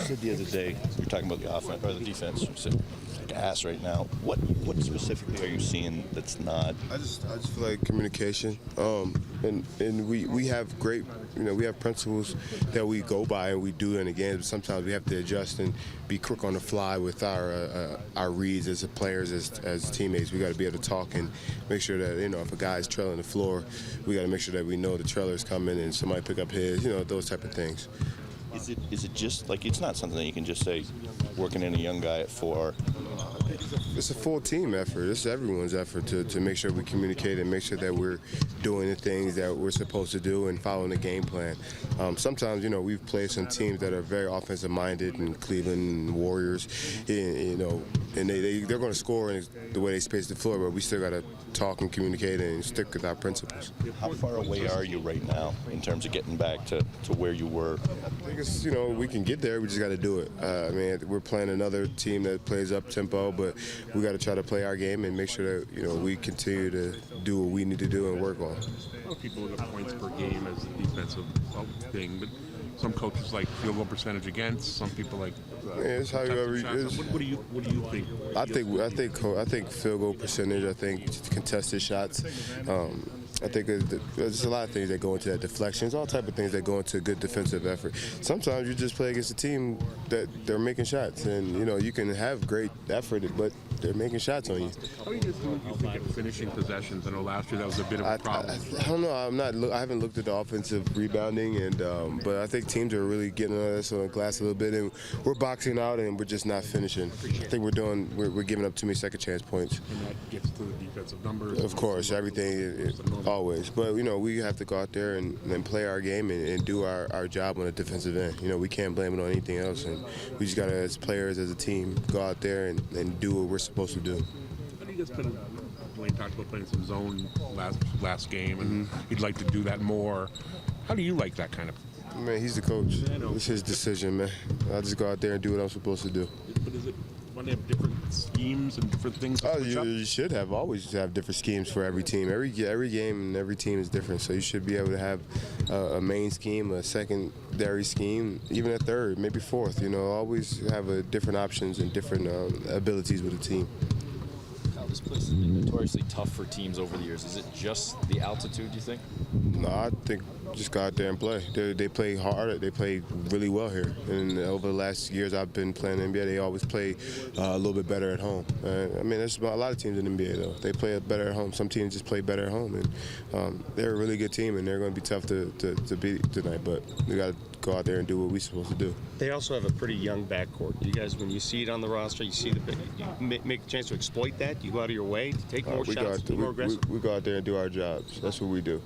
said the other day, you were talking about the offense or the defense. You said gas right now. What specifically are you seeing that's not? I just feel like communication. And we have great, we have principles that we go by and we do in the games. But sometimes we have to adjust and be quick on the fly with our reads as players, as teammates. We got to be able to talk and make sure that if a guy's trailing the floor, we got to make sure that we know the trailer's coming and somebody pick up his, those type of things. Is it just like it's not something that you can just say working in a young guy at 4? It's a full team effort. It's everyone's effort to make sure we communicate and make sure that we're doing the things that we're supposed to do and following the game plan. Sometimes, we've played some teams that are very offensive minded, and Cleveland and Warriors, and they're going to score in the way they space the floor, but we still got to talk and communicate and stick with our principles. How far away are you right now in terms of getting back to where you were? I think it's, we can get there. We just got to do it. We're playing another team that plays up tempo, but we got to try to play our game and make sure that we continue to do what we need to do and work on. A lot of people look at points per game as a defensive thing, but some coaches like field goal percentage against. Some people like. It's how you ever. What do you think? I think field goal percentage. I think contested shots. I think there's a lot of things that go into that. Deflections, all type of things that go into a good defensive effort. Sometimes you just play against a team that they're making shots, and you can have great effort, but they're making shots on you. How do you guys think of finishing possessions? I know last year that was a bit of a problem. I don't know. I haven't looked at the offensive rebounding, but I think teams are really getting on us on the glass a little bit, and we're boxing out and we're just not finishing. I think we're giving up too many second chance points. And that gets to the defensive numbers. Of course, everything. Always, but we have to go out there and play our game and do our job on the defensive end. We can't blame it on anything else, and we just got to, as players, as a team, go out there and do what we're supposed to do. How do you guys been? Wayne talked about playing some zone last game, and he'd like to do that more. How do you like that kind of? Man, he's the coach. It's his decision, man. I just go out there and do what I'm supposed to do. But is it? Want to have different schemes and different things? You should always have different schemes for every team. Every game and every team is different, so you should be able to have a main scheme, a secondary scheme, even a third, maybe fourth. Always have different options and different abilities with a team. This place has been notoriously tough for teams over the years. Is it just the altitude, do you think? No, I think just go out there and play. They play hard. They play really well here. And over the last years I've been playing in the NBA, they always play a little bit better at home. There's a lot of teams in the NBA, though. They play better at home. Some teams just play better at home. And they're a really good team, and they're going to be tough to beat tonight. But we got to go out there and do what we're supposed to do. They also have a pretty young backcourt. You guys, when you see it on the roster, you see you make a chance to exploit that. You go out of your way to take more shots, be more aggressive. We go out there and do our jobs. That's what we do.